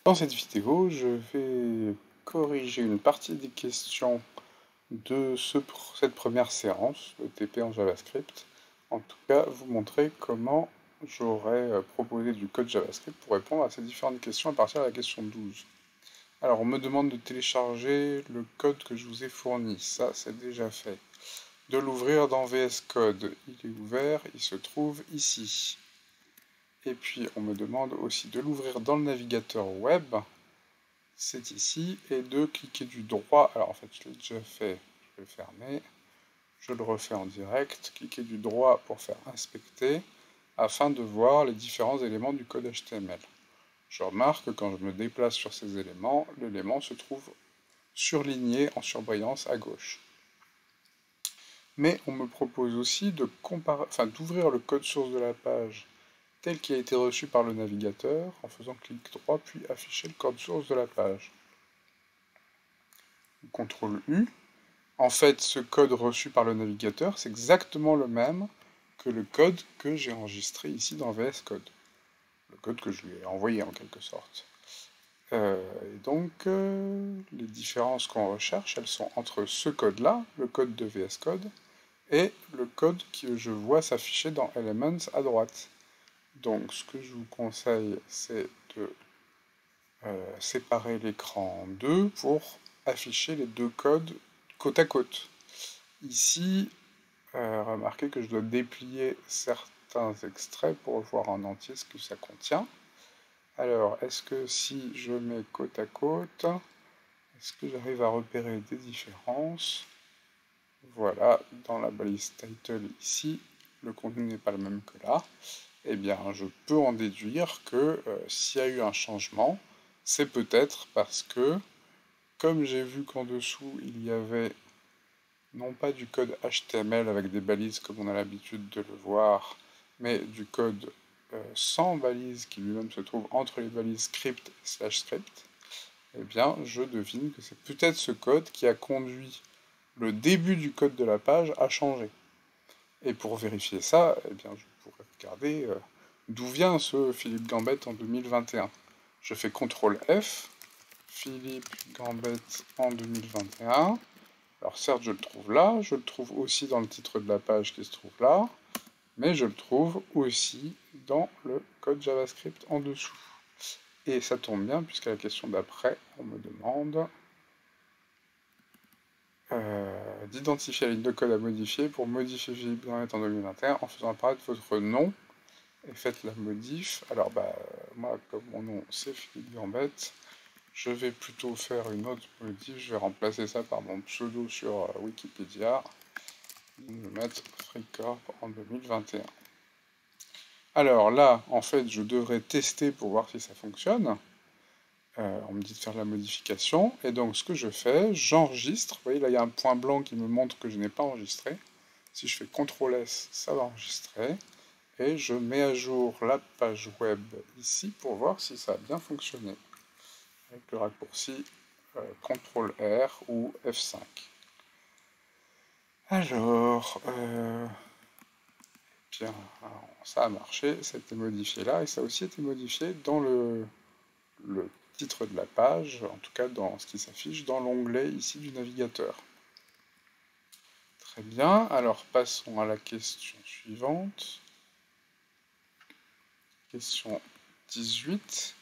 Dans cette vidéo, je vais corriger une partie des questions de cette première séance de TP en JavaScript. En tout cas, vous montrer comment j'aurais proposé du code JavaScript pour répondre à ces différentes questions à partir de la question 12. Alors, on me demande de télécharger le code que je vous ai fourni. Ça, c'est déjà fait. De l'ouvrir dans VS Code. Il est ouvert, il se trouve ici. Et puis, on me demande aussi de l'ouvrir dans le navigateur web. C'est ici, et de cliquer du droit, alors en fait je l'ai déjà fait, je vais le fermer, je le refais en direct, cliquer du droit pour faire inspecter, afin de voir les différents éléments du code HTML. Je remarque que quand je me déplace sur ces éléments, l'élément se trouve surligné en surbrillance à gauche. Mais on me propose aussi de d'ouvrir le code source de la page tel qu'il a été reçu par le navigateur en faisant clic droit puis afficher le code source de la page. CTRL U. En fait, ce code reçu par le navigateur, c'est exactement le même que le code que j'ai enregistré ici dans VS Code. Le code que je lui ai envoyé en quelque sorte. Et donc, les différences qu'on recherche, elles sont entre ce code-là, le code de VS Code, et le code que je vois s'afficher dans Elements à droite. Donc, ce que je vous conseille, c'est de séparer l'écran en deux pour afficher les deux codes côte à côte. Ici, remarquez que je dois déplier certains extraits pour voir en entier ce que ça contient. Alors, est-ce que si je mets côte à côte, est-ce que j'arrive à repérer des différences? Voilà, dans la balise title ici, le contenu n'est pas le même que là. Eh bien, je peux en déduire que s'il y a eu un changement, c'est peut-être parce que, comme j'ai vu qu'en dessous, il y avait non pas du code HTML avec des balises comme on a l'habitude de le voir, mais du code sans balises qui lui-même se trouve entre les balises script et /script, eh bien, je devine que c'est peut-être ce code qui a conduit le début du code de la page à changer. Et pour vérifier ça, eh bien, je pourrais regarder d'où vient ce Philippe Gambette en 2021. Je fais CTRL F, Philippe Gambette en 2021. Alors certes, je le trouve là, je le trouve aussi dans le titre de la page qui se trouve là, mais je le trouve aussi dans le code JavaScript en dessous. Et ça tombe bien, puisqu'à la question d'après, on me demande d'identifier la ligne de code à modifier pour modifier Philippe Gambette en 2021 en faisant apparaître votre nom et faites la modif. Alors moi, comme mon nom c'est Philippe Gambette, je vais plutôt faire une autre modif, je vais remplacer ça par mon pseudo sur Wikipédia. Je vais mettre FreeCorp en 2021. Alors là, en fait, je devrais tester pour voir si ça fonctionne. On me dit de faire la modification. Et donc, ce que je fais, j'enregistre. Vous voyez, là, il y a un point blanc qui me montre que je n'ai pas enregistré. Si je fais CTRL S, ça va enregistrer. Et je mets à jour la page web ici pour voir si ça a bien fonctionné. Avec le raccourci CTRL R ou F5. Alors, bien, alors, ça a marché, ça a été modifié là, et ça a aussi été modifié dans le titre de la page, en tout cas dans ce qui s'affiche dans l'onglet ici du navigateur. Très bien, alors passons à la question suivante. Question 18.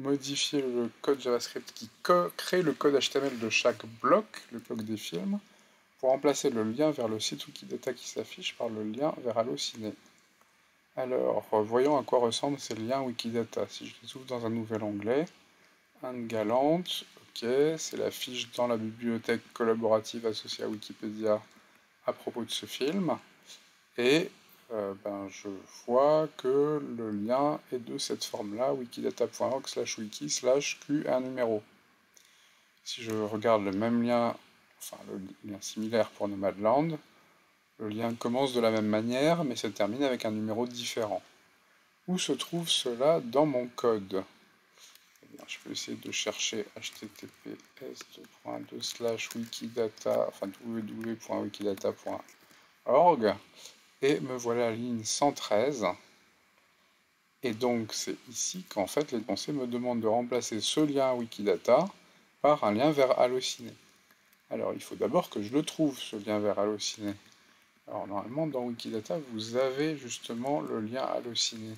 Modifier le code JavaScript qui crée le code HTML de chaque bloc, le bloc des films, pour remplacer le lien vers le site Wikidata qui s'affiche par le lien vers Allociné. Alors, voyons à quoi ressemblent ces liens Wikidata. Si je les ouvre dans un nouvel onglet, Anne Galante, ok, c'est la fiche dans la bibliothèque collaborative associée à Wikipédia à propos de ce film. Et je vois que le lien est de cette forme-là, wikidata.org/wiki/q et un numéro. Si je regarde le même lien, enfin le lien similaire pour Nomadland, le lien commence de la même manière, mais se termine avec un numéro différent. Où se trouve cela dans mon code? Eh bien, je peux essayer de chercher https://wikidata, enfin www.wikidata.org, et me voilà à la ligne 113. Et donc c'est ici qu'en fait l'énoncé me demande de remplacer ce lien Wikidata par un lien vers Allociné. Alors il faut d'abord que je le trouve, ce lien vers Allociné. Alors normalement dans Wikidata vous avez justement le lien Allociné.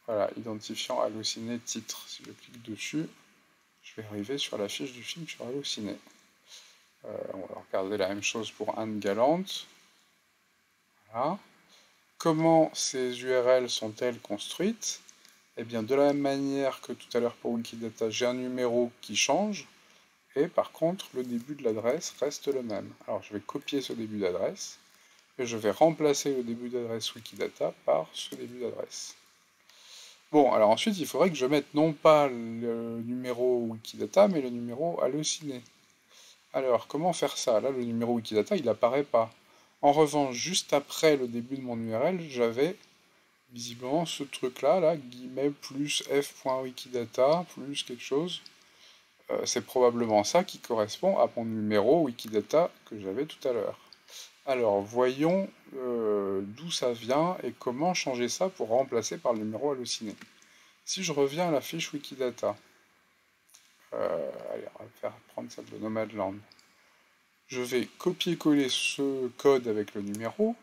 Voilà, identifiant Allociné titre. Si je clique dessus, je vais arriver sur la fiche du film sur Allociné. On va regarder la même chose pour Anne Galante. Voilà. Comment ces URL sont-elles construites? Eh bien, de la même manière que tout à l'heure pour Wikidata, j'ai un numéro qui change, et par contre, le début de l'adresse reste le même. Alors, je vais copier ce début d'adresse, et je vais remplacer le début d'adresse Wikidata par ce début d'adresse. Bon, alors ensuite, il faudrait que je mette non pas le numéro Wikidata, mais le numéro Allociné. Alors, comment faire ça? Là, le numéro Wikidata, il n'apparaît pas. En revanche, juste après le début de mon URL, j'avais visiblement ce truc-là, là, guillemets plus f.wikidata plus quelque chose. C'est probablement ça qui correspond à mon numéro Wikidata que j'avais tout à l'heure. Alors, voyons d'où ça vient et comment changer ça pour remplacer par le numéro Allociné. Si je reviens à la fiche Wikidata, allez, on va prendre celle de Nomadland. Je vais copier-coller ce code avec le numéro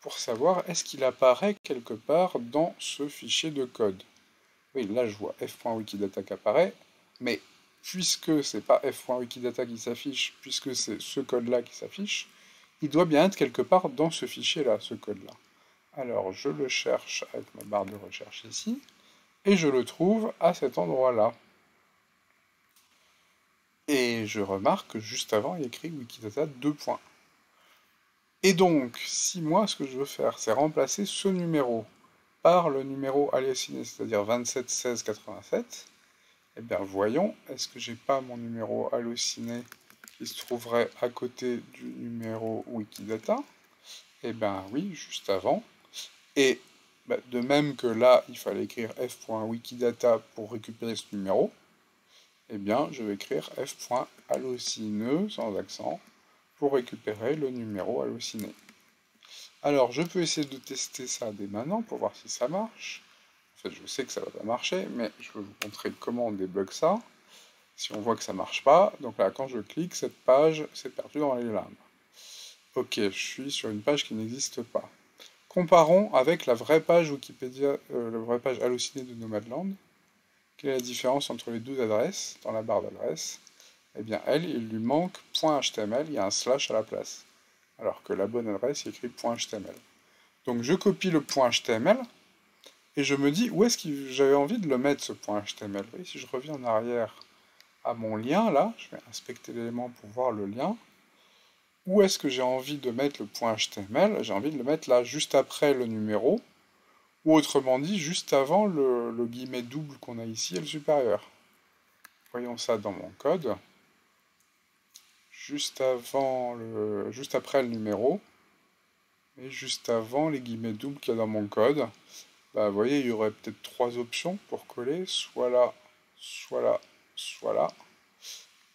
pour savoir est-ce qu'il apparaît quelque part dans ce fichier de code. Oui, là je vois f.wikidata qui apparaît, mais puisque c'est pas f.wikidata qui s'affiche, puisque c'est ce code-là qui s'affiche, il doit bien être quelque part dans ce fichier-là, ce code-là. Alors je le cherche avec ma barre de recherche ici, et je le trouve à cet endroit-là. Et je remarque que juste avant, il y a écrit Wikidata 2. Et donc, si moi, ce que je veux faire, c'est remplacer ce numéro par le numéro Allociné, c'est-à-dire 27 16 87, eh bien voyons, est-ce que j'ai pas mon numéro Allociné qui se trouverait à côté du numéro Wikidata? Eh bien oui, juste avant. Et de même que là, il fallait écrire f.wikidata pour récupérer ce numéro, eh bien je vais écrire f.allocineux sans accent pour récupérer le numéro Allociné. Alors, je peux essayer de tester ça dès maintenant pour voir si ça marche. En fait, je sais que ça va pas marcher, mais je vais vous montrer comment on débug ça. Si on voit que ça marche pas, donc là, quand je clique, cette page s'est perdue dans les limbes. Ok, je suis sur une page qui n'existe pas. Comparons avec la vraie page Wikipédia, la vraie page Allociné de Nomadland. Quelle est la différence entre les deux adresses dans la barre d'adresse? Eh bien, elle, il lui manque .html, il y a un slash à la place. Alors que la bonne adresse, il écrit .html. Donc je copie le .html, et je me dis où est-ce que j'avais envie de le mettre, ce .html. Vous voyez, si je reviens en arrière à mon lien, là, je vais inspecter l'élément pour voir le lien. Où est-ce que j'ai envie de mettre le .html? J'ai envie de le mettre là, juste après le numéro, ou autrement dit, juste avant le guillemet double qu'on a ici et le supérieur. Voyons ça dans mon code. Juste après le numéro, et juste avant les guillemets doubles qu'il y a dans mon code. Bah, vous voyez, il y aurait peut-être trois options pour coller, soit là, soit là, soit là.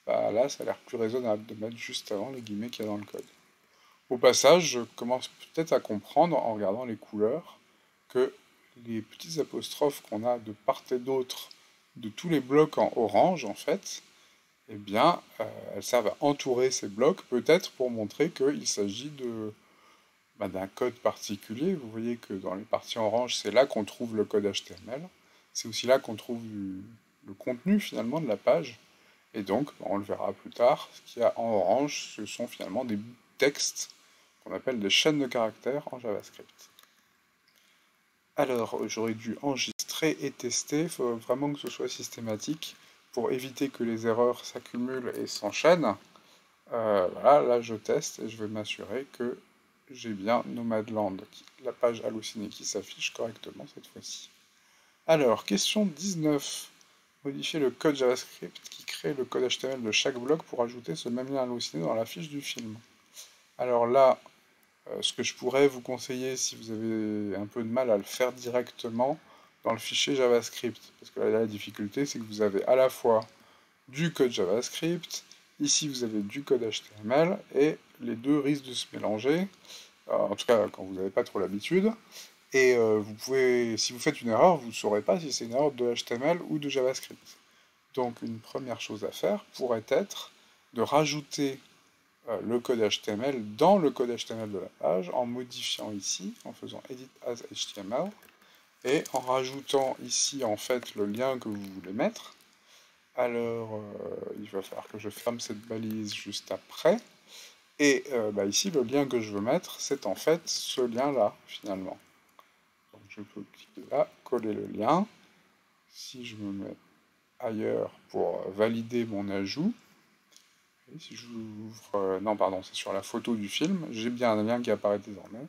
Bah, là, ça a l'air plus raisonnable de mettre juste avant les guillemets qu'il y a dans le code. Au passage, je commence peut-être à comprendre, en regardant les couleurs, que les petits apostrophes qu'on a de part et d'autre de tous les blocs en orange, en fait, eh bien, elles servent à entourer ces blocs, peut-être pour montrer qu'il s'agit d'un code particulier. Vous voyez que dans les parties orange, c'est là qu'on trouve le code HTML. C'est aussi là qu'on trouve le contenu finalement de la page. Et donc, on le verra plus tard, ce qu'il y a en orange, ce sont finalement des textes qu'on appelle des chaînes de caractères en JavaScript. Alors, j'aurais dû enregistrer et tester, il faut vraiment que ce soit systématique pour éviter que les erreurs s'accumulent et s'enchaînent. Voilà, là je teste et je vais m'assurer que j'ai bien Nomadland, la page Allociné qui s'affiche correctement cette fois-ci. Alors, question 19. Modifier le code JavaScript qui crée le code HTML de chaque bloc pour ajouter ce même lien Allociné dans la fiche du film. Alors là, ce que je pourrais vous conseiller si vous avez un peu de mal à le faire directement dans le fichier JavaScript, parce que là, la difficulté, c'est que vous avez à la fois du code JavaScript, ici vous avez du code HTML, et les deux risquent de se mélanger, en tout cas quand vous n'avez pas trop l'habitude. Et vous pouvez, si vous faites une erreur, vous ne saurez pas si c'est une erreur de HTML ou de JavaScript. Donc une première chose à faire pourrait être de rajouter le code HTML dans le code HTML de la page en modifiant ici, en faisant Edit as HTML, et en rajoutant ici en fait le lien que vous voulez mettre. Alors il va falloir que je ferme cette balise juste après. Et bah, ici le lien que je veux mettre, c'est en fait ce lien-là finalement. Donc je peux cliquer là, coller le lien. Si je me mets ailleurs pour valider mon ajout, et si j'ouvre... non, pardon, c'est sur la photo du film, j'ai bien un lien qui apparaît désormais.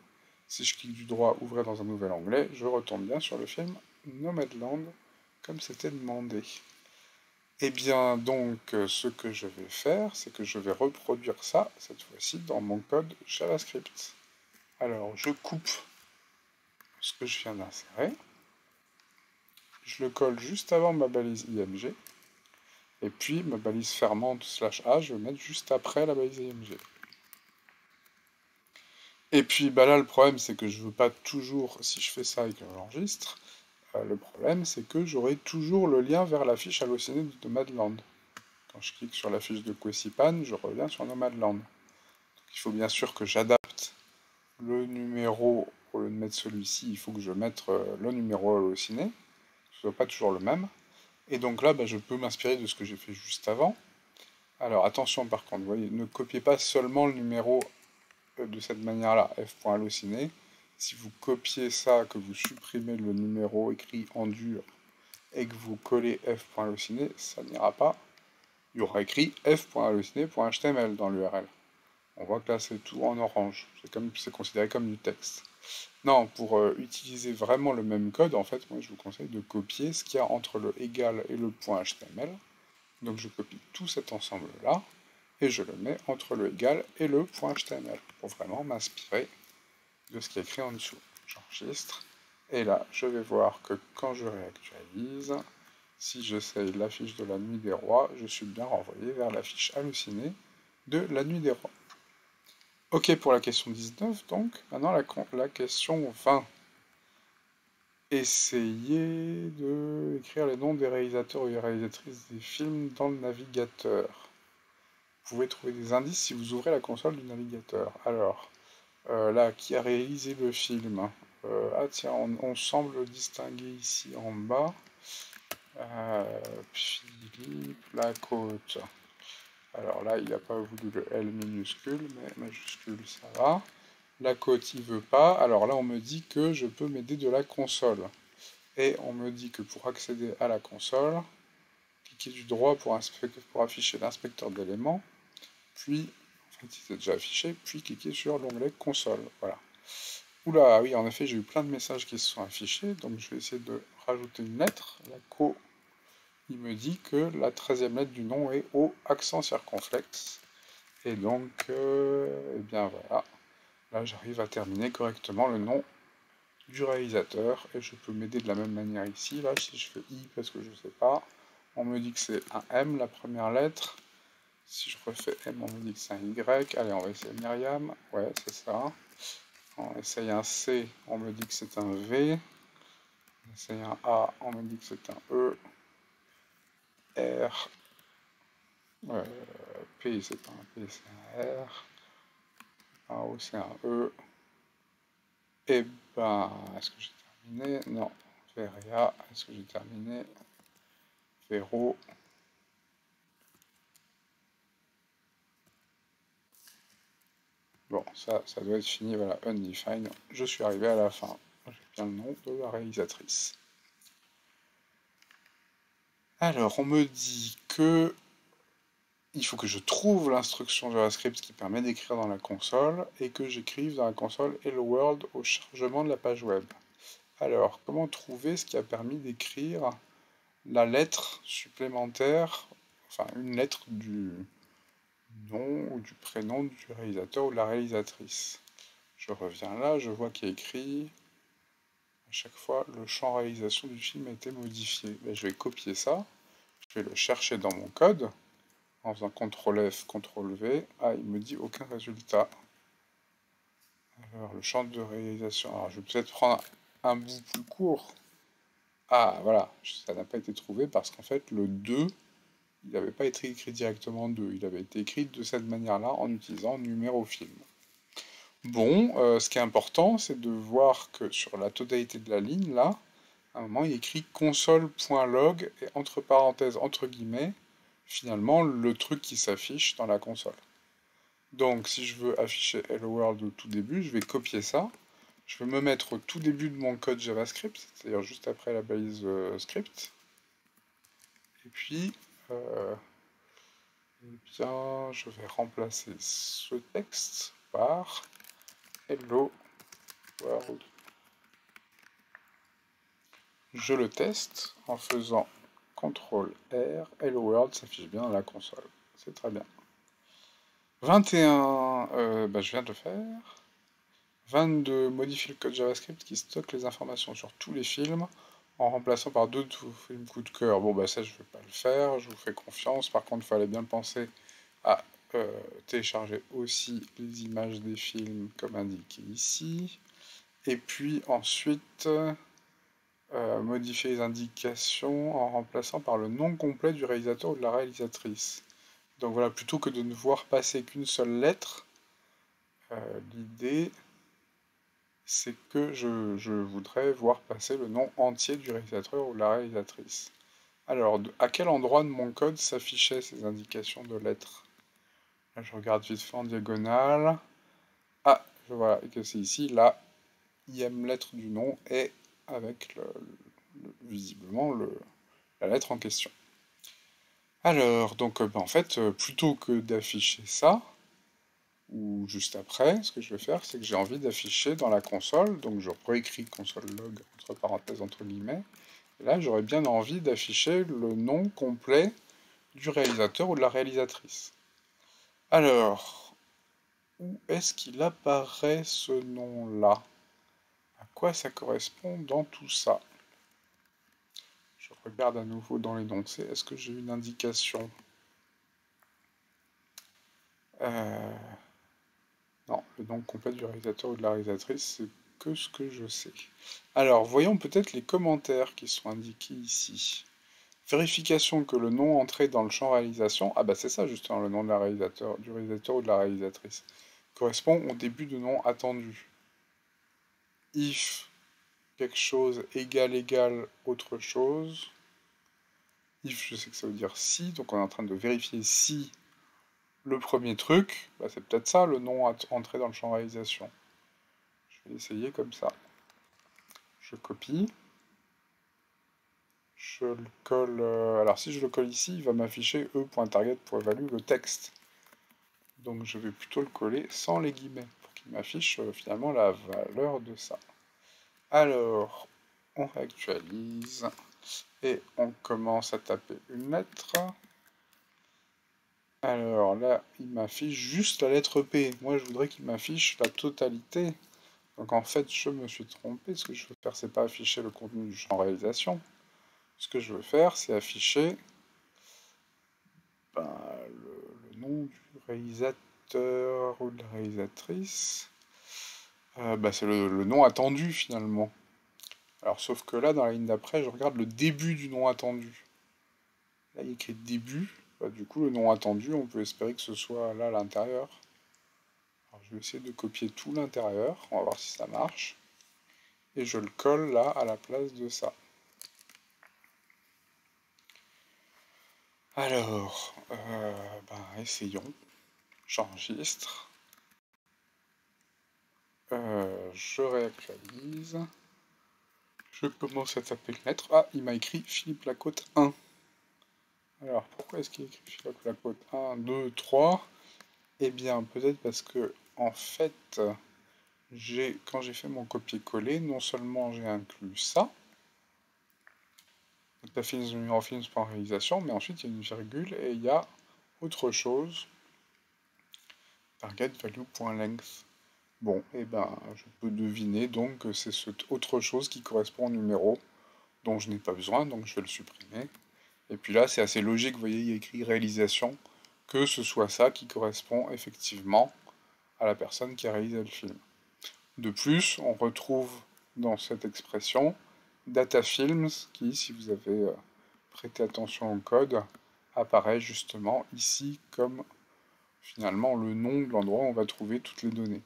Si je clique du droit, ouvrir dans un nouvel onglet, je retombe bien sur le film Nomadland, comme c'était demandé. Et bien donc, ce que je vais faire, c'est que je vais reproduire ça, cette fois-ci, dans mon code JavaScript. Alors, je coupe ce que je viens d'insérer. Je le colle juste avant ma balise IMG. Et puis, ma balise fermante /A, je vais mettre juste après la balise IMG. Et puis, bah là, le problème, c'est que je veux pas toujours, si je fais ça et que j'enregistre, le problème, c'est que j'aurai toujours le lien vers la fiche hallucinée de Nomadland. Quand je clique sur la fiche de Quesipan, je reviens sur Nomadland. Donc, il faut bien sûr que j'adapte le numéro, au lieu de mettre celui-ci, il faut que je mette le numéro halluciné, que ce soit pas toujours le même. Et donc là, bah, je peux m'inspirer de ce que j'ai fait juste avant. Alors attention par contre, vous voyez, ne copiez pas seulement le numéro de cette manière-là, f.halluciné. Si vous copiez ça, que vous supprimez le numéro écrit en dur et que vous collez f.halluciné, ça n'ira pas. Il y aura écrit f.halluciné.html dans l'URL. On voit que là c'est tout en orange, c'est considéré comme du texte. Non, pour utiliser vraiment le même code, en fait, moi je vous conseille de copier ce qu'il y a entre le égal et le point HTML. Donc je copie tout cet ensemble-là, et je le mets entre le égal et le point HTML, pour vraiment m'inspirer de ce qui est écrit en dessous. J'enregistre, et là, je vais voir que quand je réactualise, si j'essaye la fiche de la nuit des rois, je suis bien renvoyé vers la fiche hallucinée de la nuit des rois. Ok pour la question 19, donc. Maintenant, la question 20. Essayez de écrire les noms des réalisateurs et réalisatrices des films dans le navigateur. Vous pouvez trouver des indices si vous ouvrez la console du navigateur. Alors, là, qui a réalisé le film? Ah tiens, on semble distinguer ici en bas Philippe Lacôte. Alors là, il n'a pas voulu le L minuscule, mais majuscule, ça va. Lacôte, il veut pas. Alors là, on me dit que je peux m'aider de la console. Et on me dit que pour accéder à la console, cliquez du droit pour afficher l'inspecteur d'éléments, puis, en fait, il est déjà affiché, puis cliquez sur l'onglet console. Voilà. Oula, oui, en effet, j'ai eu plein de messages qui se sont affichés, donc je vais essayer de rajouter une lettre. La co, il me dit que la 13e lettre du nom est O accent circonflexe. Et donc, eh bien voilà, là j'arrive à terminer correctement le nom du réalisateur, et je peux m'aider de la même manière ici. Là, si je fais I parce que je ne sais pas, on me dit que c'est un M, la première lettre. Si je refais M, on me dit que c'est un Y. Allez, on va essayer Myriam. Ouais, c'est ça. On essaye un C, on me dit que c'est un V. On essaye un A, on me dit que c'est un E. R. P, c'est pas un P, c'est un R. Un O, c'est un E. Et ben, est-ce que j'ai terminé? Non. Veria, est-ce que j'ai terminé? Véro. Bon, ça doit être fini, voilà, undefined. Je suis arrivé à la fin. J'ai bien le nom de la réalisatrice. Alors, on me dit que il faut que je trouve l'instruction JavaScript qui permet d'écrire dans la console et que j'écrive dans la console Hello World au chargement de la page web. Alors, comment trouver ce qui a permis d'écrire la lettre supplémentaire, enfin une lettre du nom ou du prénom du réalisateur ou de la réalisatrice? Je reviens là, je vois qu'il y a écrit à chaque fois le champ réalisation du film a été modifié. Ben, je vais copier ça, je vais le chercher dans mon code en faisant CTRL F, CTRL V. Ah, il me dit aucun résultat. Alors, le champ de réalisation. Alors, je vais peut-être prendre un bout plus court. Ah, voilà, ça n'a pas été trouvé parce qu'en fait, le 2, il n'avait pas été écrit directement 2. Il avait été écrit de cette manière-là en utilisant numéro film. Bon, ce qui est important, c'est de voir que sur la totalité de la ligne, là, à un moment, il y a écrit console.log et entre parenthèses, entre guillemets, finalement, le truc qui s'affiche dans la console. Donc, si je veux afficher Hello World au tout début, je vais copier ça. Je vais me mettre au tout début de mon code JavaScript, c'est-à-dire juste après la balise script. Et puis, eh bien, je vais remplacer ce texte par Hello World. Je le teste en faisant CTRL-R. Hello World s'affiche bien dans la console. C'est très bien. 21, je viens de le faire. 22, modifier le code JavaScript qui stocke les informations sur tous les films en remplaçant par d'autres films coup de cœur. Bon, bah ça, je ne vais pas le faire, je vous fais confiance. Par contre, il fallait bien penser à télécharger aussi les images des films comme indiqué ici. Et puis ensuite, modifier les indications en remplaçant par le nom complet du réalisateur ou de la réalisatrice. Donc voilà, plutôt que de ne voir passer qu'une seule lettre, l'idée c'est que je voudrais voir passer le nom entier du réalisateur ou de la réalisatrice. Alors, à quel endroit de mon code s'affichaient ces indications de lettres? Là, je regarde vite fait en diagonale. Ah, je vois que c'est ici, la ième lettre du nom est avec visiblement la lettre en question. Alors, donc en fait, plutôt que d'afficher ça, ou juste après, ce que je vais faire, c'est que j'ai envie d'afficher dans la console, donc je réécris console log entre parenthèses entre guillemets, et là j'aurais bien envie d'afficher le nom complet du réalisateur ou de la réalisatrice. Alors, où est-ce qu'il apparaît ce nom-là? À quoi ça correspond dans tout ça? Je regarde à nouveau dans l'énoncé, est-ce que j'ai une indication? Non, le nom complet du réalisateur ou de la réalisatrice, c'est que ce que je sais. Alors, voyons peut-être les commentaires qui sont indiqués ici. Vérification que le nom entré dans le champ réalisation, ah bah c'est ça justement le nom de du réalisateur ou de la réalisatrice, correspond au début de nom attendu. If quelque chose égale autre chose. If, je sais que ça veut dire si, donc on est en train de vérifier si le premier truc, bah c'est peut-être ça le nom entré dans le champ réalisation. Je vais essayer comme ça. Je copie. Je le colle. Alors si je le colle ici, il va m'afficher e.target.value le texte. Donc je vais plutôt le coller sans les guillemets pour qu'il m'affiche finalement la valeur de ça. Alors, on réactualise et on commence à taper une lettre. Alors là, il m'affiche juste la lettre P. Moi, je voudrais qu'il m'affiche la totalité. Donc en fait, je me suis trompé. Ce que je veux faire, c'est pas afficher le contenu du champ réalisation. Ce que je veux faire, c'est afficher le nom du réalisateur ou de la réalisatrice. C'est le nom attendu finalement. Alors sauf que là, dans la ligne d'après, je regarde le début du nom attendu. Là, il y a écrit début. Du coup, le nom attendu, on peut espérer que ce soit là à l'intérieur. Alors, je vais essayer de copier tout l'intérieur. On va voir si ça marche. Et je le colle là à la place de ça. Alors, essayons. J'enregistre. Je réactualise. Je commence à taper une lettre. Ah, il m'a écrit Philippe Lacôte 1. Alors, pourquoi est-ce qu'il écrit Philippe Lacôte 1, 2, 3? Eh bien, peut-être parce que, en fait, quand j'ai fait mon copier-coller, non seulement j'ai inclus ça, la numéro films.réalisation, mais ensuite il y a une virgule et il y a autre chose, target value.length. Bon, et je peux deviner donc que c'est cette autre chose qui correspond au numéro dont je n'ai pas besoin, donc je vais le supprimer. Et puis là, c'est assez logique, vous voyez, il y a écrit réalisation, que ce soit ça qui correspond effectivement à la personne qui a réalisé le film. De plus, on retrouve dans cette expression DataFilms qui, si vous avez prêté attention au code, apparaît justement ici comme finalement le nom de l'endroit où on va trouver toutes les données.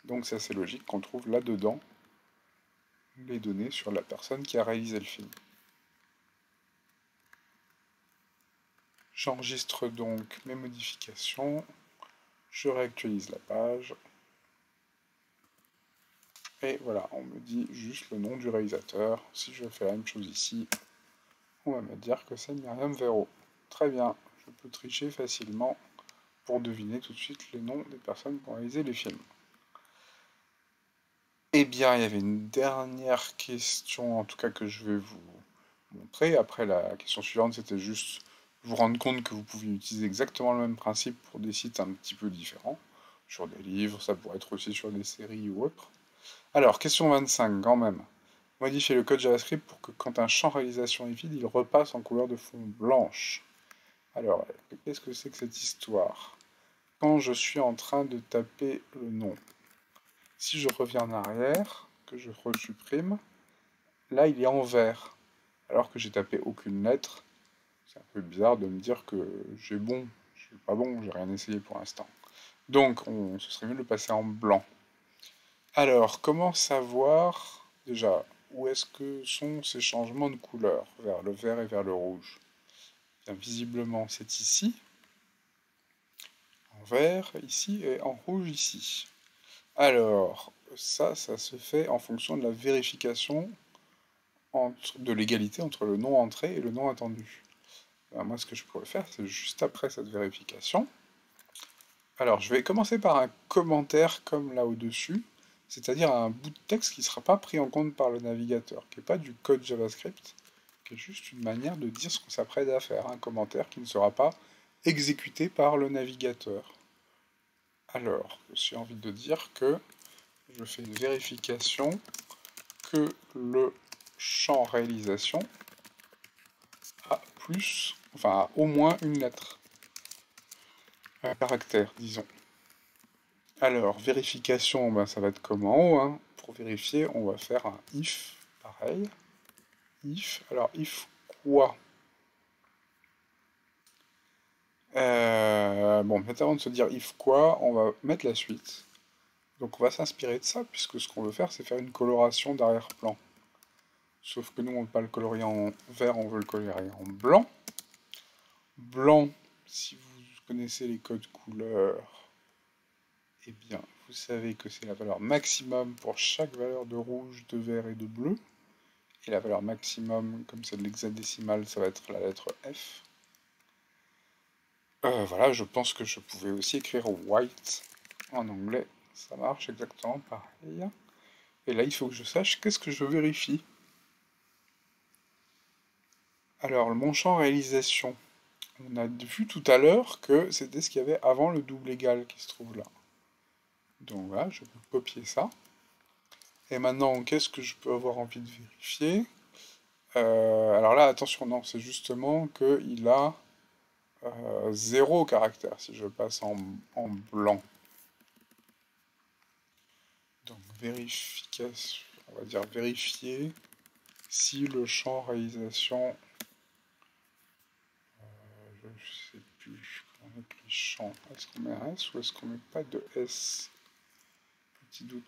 Donc c'est assez logique qu'on trouve là-dedans les données sur la personne qui a réalisé le film. J'enregistre donc mes modifications, je réactualise la page, et voilà, on me dit juste le nom du réalisateur. Si je fais la même chose ici, on va me dire que c'est Myriam Vero. Très bien, je peux tricher facilement pour deviner tout de suite les noms des personnes qui ont réalisé les films. Eh bien, il y avait une dernière question, en tout cas que je vais vous montrer. Après, la question suivante, c'était juste vous rendre compte que vous pouvez utiliser exactement le même principe pour des sites un petit peu différents. Sur des livres, ça pourrait être aussi sur des séries ou autres. Alors, question 25, quand même. Modifier le code JavaScript pour que quand un champ réalisation est vide, il repasse en couleur de fond blanche. Alors, qu'est-ce que c'est que cette histoire? Quand je suis en train de taper le nom, si je reviens en arrière, que je resupprime, là il est en vert, alors que j'ai tapé aucune lettre. C'est un peu bizarre de me dire que j'ai bon. Je suis pas bon, j'ai rien essayé pour l'instant. Donc, ce serait mieux de le passer en blanc. Alors, comment savoir, déjà, où est-ce que sont ces changements de couleur, vers le vert et vers le rouge? Bien, visiblement, c'est ici, en vert ici, et en rouge ici. Alors, ça se fait en fonction de la vérification de l'égalité entre le nom entré et le nom attendu. Alors, moi, ce que je pourrais faire, c'est juste après cette vérification. Alors, je vais commencer par un commentaire comme là au-dessus, c'est-à-dire un bout de texte qui ne sera pas pris en compte par le navigateur, qui n'est pas du code JavaScript, qui est juste une manière de dire ce qu'on s'apprête à faire, un commentaire qui ne sera pas exécuté par le navigateur. Alors, j'ai envie de dire que je fais une vérification que le champ réalisation a plus, enfin a au moins une lettre, un caractère, disons. Alors, vérification, ben, ça va être comme en haut, hein. Pour vérifier, on va faire un if, pareil. If, alors if quoi? Bon, peut-être avant de se dire if quoi, on va mettre la suite. Donc on va s'inspirer de ça, puisque ce qu'on veut faire, c'est faire une coloration d'arrière-plan. Sauf que nous, on ne veut pas le colorier en vert, on veut le colorier en blanc. Blanc, si vous connaissez les codes couleurs, eh bien, vous savez que c'est la valeur maximum pour chaque valeur de rouge, de vert et de bleu. Et la valeur maximum, comme c'est de l'hexadécimal, ça va être la lettre F. Voilà, je pense que je pouvais aussi écrire white en anglais. Ça marche exactement pareil. Et là, il faut que je sache qu'est-ce que je vérifie. Alors, mon champ réalisation. On a vu tout à l'heure que c'était ce qu'il y avait avant le double égal qui se trouve là. Donc voilà, je peux copier ça. Et maintenant, qu'est-ce que je peux avoir envie de vérifier? Alors là, attention, non, c'est justement qu'il a 0 caractère si je passe en blanc. Donc vérification, on va dire vérifier si le champ réalisation, je ne sais plus comment on écrit champ, est-ce qu'on met un S ou est-ce qu'on met pas de S? Petit doute.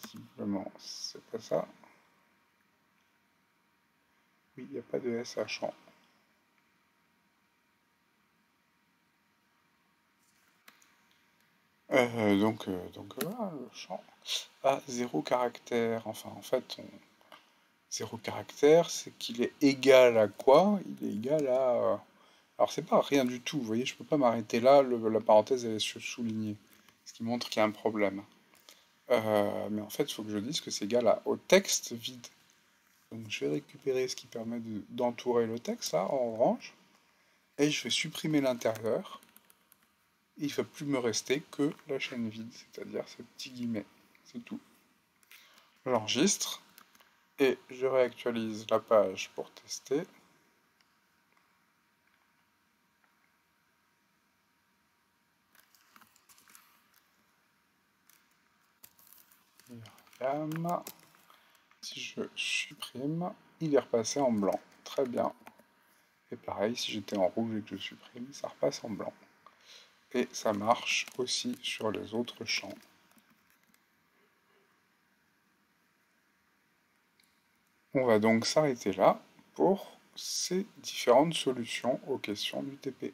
Visiblement, c'est pas ça. Oui, il n'y a pas de S à champ. Donc voilà, le champ a 0 caractère. Enfin, en fait, 0 caractère, c'est qu'il est égal à quoi? Il est égal à... Alors, c'est pas rien du tout, vous voyez, je peux pas m'arrêter là, la parenthèse est soulignée, ce qui montre qu'il y a un problème. Mais en fait, il faut que je dise que c'est égal au texte vide. Donc, je vais récupérer ce qui permet d'entourer le texte, là, en orange, et je vais supprimer l'intérieur. Il ne va plus me rester que la chaîne vide, c'est-à-dire ces petits guillemets. C'est tout. J'enregistre et je réactualise la page pour tester. Myriam. Si je supprime, il est repassé en blanc. Très bien. Et pareil, si j'étais en rouge et que je supprime, ça repasse en blanc. Et ça marche aussi sur les autres champs. On va donc s'arrêter là pour ces différentes solutions aux questions du TP.